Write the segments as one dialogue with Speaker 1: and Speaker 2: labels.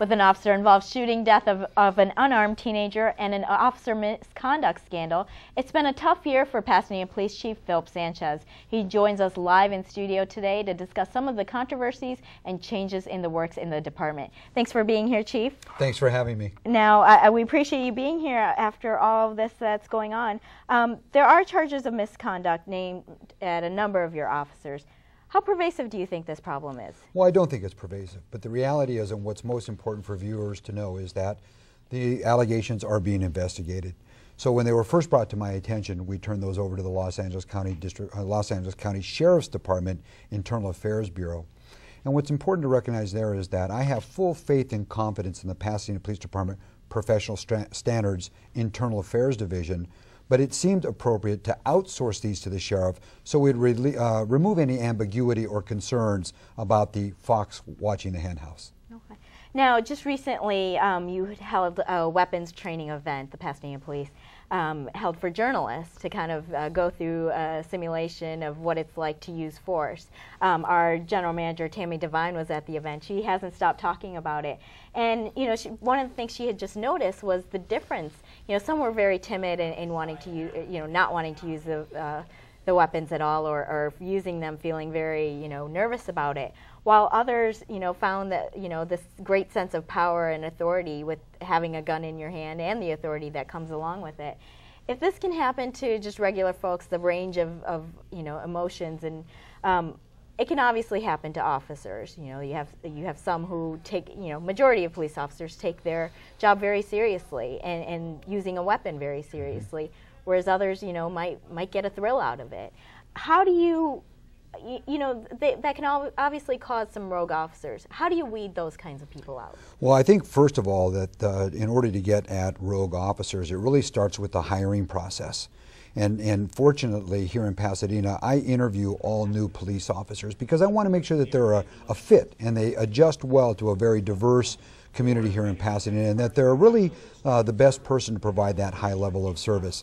Speaker 1: with an officer-involved shooting death of an unarmed teenager and an officer misconduct scandal. It's been a tough year for Pasadena Police Chief Phillip Sanchez. He joins us live in studio today to discuss some of the controversies and changes in the works in the department. Thanks for being here, Chief.
Speaker 2: Thanks for having me.
Speaker 1: Now, we appreciate you being here after all of this that's going on. There are charges of misconduct named at a number of your officers. How pervasive do you think this problem is?
Speaker 2: Well, I don't think it's pervasive, but the reality is, and what's most important for viewers to know, is that the allegations are being investigated. So when they were first brought to my attention, we turned those over to the Los Angeles County Sheriff's Department Internal Affairs Bureau. And what's important to recognize there is that I have full faith and confidence in the Pasadena Police Department Professional Standards Internal Affairs Division, but it seemed appropriate to outsource these to the sheriff so we'd remove any ambiguity or concerns about the fox watching the hen house.
Speaker 1: Okay. Now, just recently, you held a weapons training event, the Pasadena Police, held for journalists to kind of go through a simulation of what it's like to use force. Our general manager, Tammy Devine, was at the event. She hasn't stopped talking about it. And, you know, one of the things she had just noticed was the difference. You know, some were very timid in wanting to use, not wanting to use the weapons at all, or using them feeling very, nervous about it. While others, found that, this great sense of power and authority with having a gun in your hand and the authority that comes along with it. If this can happen to just regular folks, the range of emotions, and it can obviously happen to officers. You have some who take, majority of police officers take their job very seriously and using a weapon very seriously, whereas others, might get a thrill out of it. How do you, that can obviously cause some rogue officers. How do you weed those kinds of people out? Well,
Speaker 2: I think first of all that in order to get at rogue officers, it really starts with the hiring process. And fortunately, here in Pasadena, I interview all new police officers because I want to make sure that they're a fit and they adjust well to a very diverse community here in Pasadena, and that they're really the best person to provide that high level of service.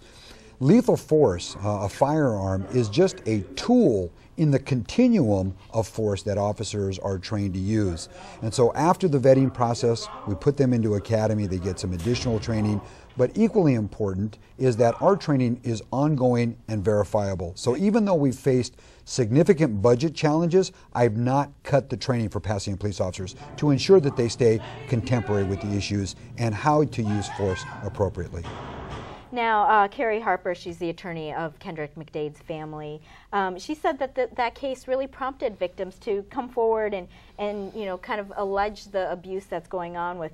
Speaker 2: Lethal force, a firearm, is just a tool in the continuum of force that officers are trained to use. And so after the vetting process, we put them into academy, they get some additional training. But equally important is that our training is ongoing and verifiable. So even though we've faced significant budget challenges, I've not cut the training for Pasadena police officers to ensure that they stay contemporary with the issues and how to use force appropriately.
Speaker 1: Now, Carrie Harper, she's the attorney of Kendrick McDade's family. She said that that case really prompted victims to come forward and kind of allege the abuse that's going on with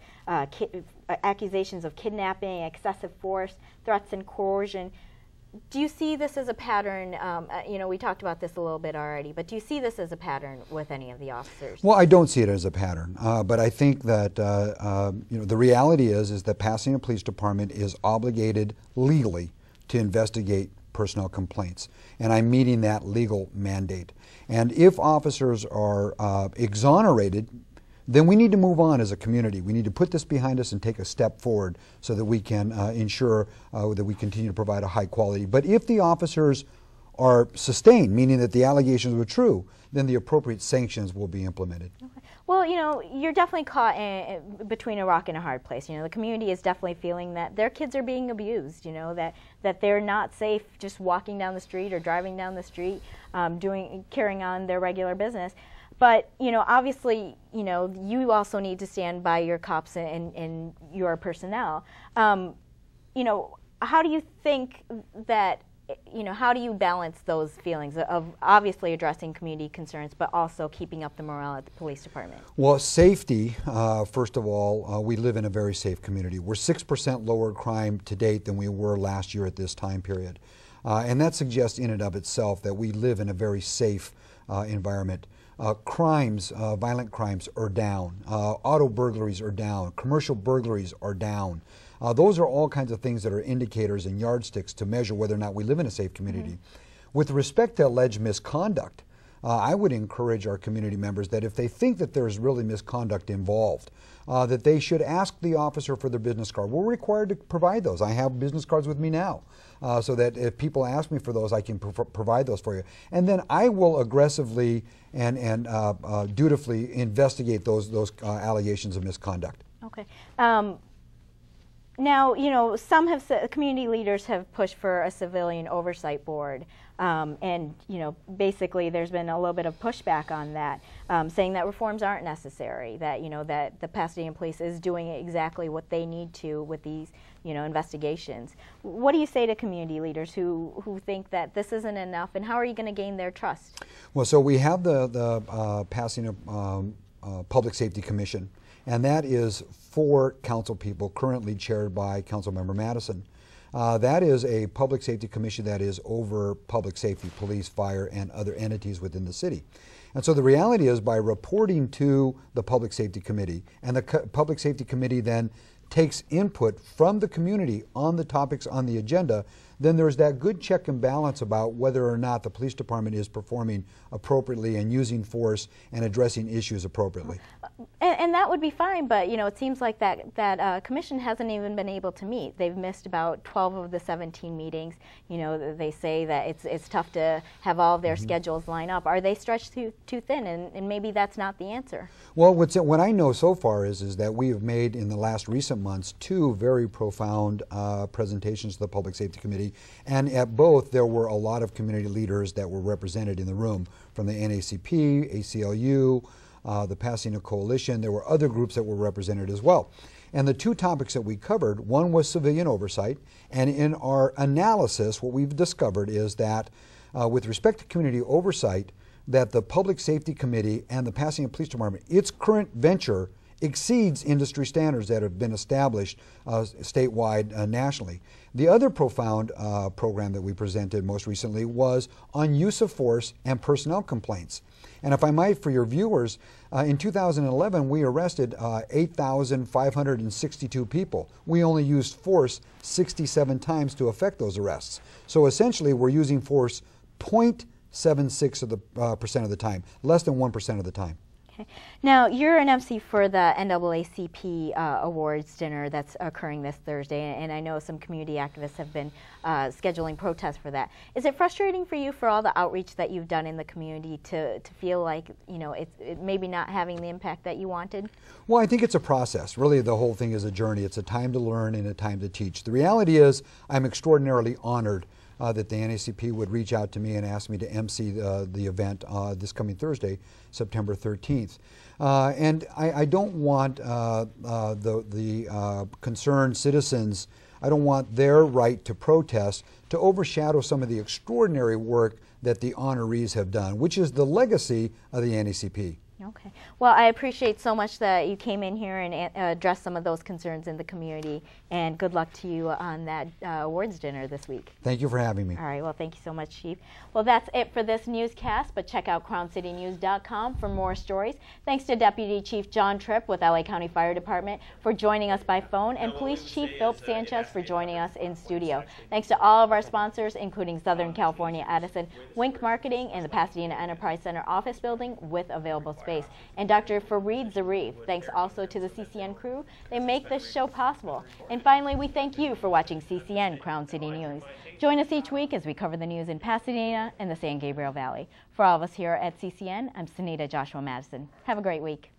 Speaker 1: accusations of kidnapping, excessive force, threats and coercion. Do you see this as a pattern? We talked about this a little bit already, but do you see this as a pattern with any of the officers?
Speaker 2: Well, I don't see it as a pattern, but I think that the reality is that Pasadena Police Department is obligated legally to investigate personnel complaints, and I'm meeting that legal mandate. And if officers are exonerated, then we need to move on as a community. We need to put this behind us and take a step forward so that we can ensure that we continue to provide a high quality. But if the officers are sustained, meaning that the allegations were true, then the appropriate sanctions will be implemented.
Speaker 1: Okay. Well, you're definitely caught between a rock and a hard place. The community is definitely feeling that their kids are being abused, that they're not safe just walking down the street or driving down the street, carrying on their regular business. But, obviously, you also need to stand by your cops and your personnel. How do you think that, how do you balance those feelings of obviously addressing community concerns, but also keeping up the morale at the police department?
Speaker 2: Well, safety, first of all, we live in a very safe community. We're 6% lower crime to date than we were last year at this time period. And that suggests in and of itself that we live in a very safe environment. Crimes, violent crimes are down, auto burglaries are down, commercial burglaries are down. Those are all kinds of things that are indicators and yardsticks to measure whether or not we live in a safe community. Mm-hmm. With respect to alleged misconduct, I would encourage our community members that if they think that there's really misconduct involved, that they should ask the officer for their business card. We're required to provide those. I have business cards with me now, so that if people ask me for those, I can provide those for you. And then I will aggressively and dutifully investigate those allegations of misconduct.
Speaker 1: Okay. Now, you know, some have said, community leaders have pushed for a civilian oversight board, and, you know, basically there's been a little bit of pushback on that, saying that reforms aren't necessary, that, you know, that the Pasadena Police is doing exactly what they need to with these, you know, investigations. What do you say to community leaders who think that this isn't enough, and how are you going to gain their trust?
Speaker 2: Well, so we have the Pasadena Public Safety Commission, and that is 4 council people currently chaired by Councilmember Mattison. That is a public safety commission that is over public safety, police, fire, and other entities within the city. And so the reality is, by reporting to the Public Safety Committee, and the Public Safety Committee then takes input from the community on the topics on the agenda, then there's that good check and balance about whether or not the police department is performing appropriately and using force and addressing issues appropriately.
Speaker 1: And that would be fine, but you know, it seems like that commission hasn't even been able to meet. They've missed about 12 of the 17 meetings. You know, they say that it's tough to have all of their schedules line up. Are they stretched too thin? And maybe that's not the answer.
Speaker 2: Well, what I know so far is that we have made in the last recent months 2 very profound presentations to the Public Safety Committee, and at both there were a lot of community leaders that were represented in the room, from the NAACP, ACLU, the Pasadena Coalition. There were other groups that were represented as well. And the 2 topics that we covered, one was civilian oversight, and in our analysis what we've discovered is that with respect to community oversight, that the Public Safety Committee and the Pasadena Police Department, its current venture exceeds industry standards that have been established statewide, nationally. The other profound program that we presented most recently was on use of force and personnel complaints. And if I might, for your viewers, in 2011 we arrested 8,562 people. We only used force 67 times to effect those arrests. So essentially we're using force 0.76% of the time, less than 1% of the time.
Speaker 1: Okay. Now, you're an MC for the NAACP awards dinner that's occurring this Thursday, and I know some community activists have been scheduling protests for that. Is it frustrating for you, for all the outreach that you've done in the community, to feel like, you know, it maybe not having the impact that you wanted? Well,
Speaker 2: I think it's a process. Really, the whole thing is a journey. It's a time to learn and a time to teach. The reality is, I'm extraordinarily honored that the NAACP would reach out to me and ask me to MC the event this coming Thursday, September 13th. And I don't want the concerned citizens, I don't want their right to protest to overshadow some of the extraordinary work that the honorees have done, which is the legacy of the NAACP.
Speaker 1: Okay. Well, I appreciate so much that you came in here and addressed some of those concerns in the community, and good luck to you on that awards dinner this week.
Speaker 2: Thank you for having me.
Speaker 1: All right. Well, thank you so much, Chief. Well, that's it for this newscast, but check out CrownCityNews.com for more stories. Thanks to Deputy Chief John Tripp with LA County Fire Department for joining us by phone, and Police Chief Phillip Sanchez for joining us in studio. Thanks to all of our sponsors, including Southern California Edison, Wink Marketing, and the Pasadena Enterprise Center office building with available space. And Dr. Fareed Zarif. Thanks also to the CCN crew. They make this show possible. And finally, we thank you for watching CCN Crown City News. Join us each week as we cover the news in Pasadena and the San Gabriel Valley. For all of us here at CCN, I'm Sehnita Joshua Mattison. Have a great week.